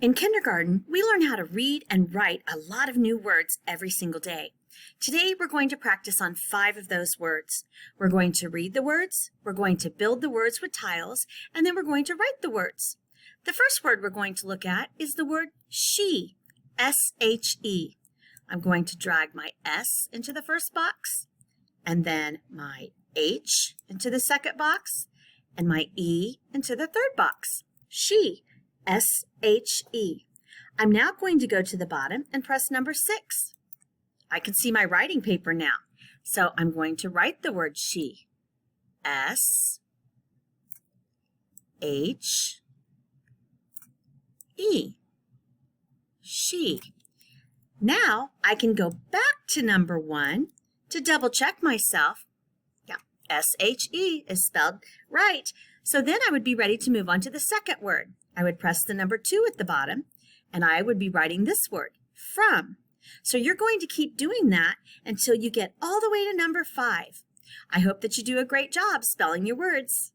In kindergarten, we learn how to read and write a lot of new words every single day. Today, we're going to practice on 5 of those words. We're going to read the words, we're going to build the words with tiles, and then we're going to write the words. The first word we're going to look at is the word she, S-H-E. I'm going to drag my S into the first box, and then my H into the second box, and my E into the third box. She, S-H-E. I'm now going to go to the bottom and press number 6. I can see my writing paper now, so I'm going to write the word she. S-H-E. She. Now I can go back to number 1 to double check myself. Yeah, S-H-E is spelled right. So then I would be ready to move on to the second word. I would press the number 2 at the bottom, and I would be writing this word, from. So you're going to keep doing that until you get all the way to number 5. I hope that you do a great job spelling your words.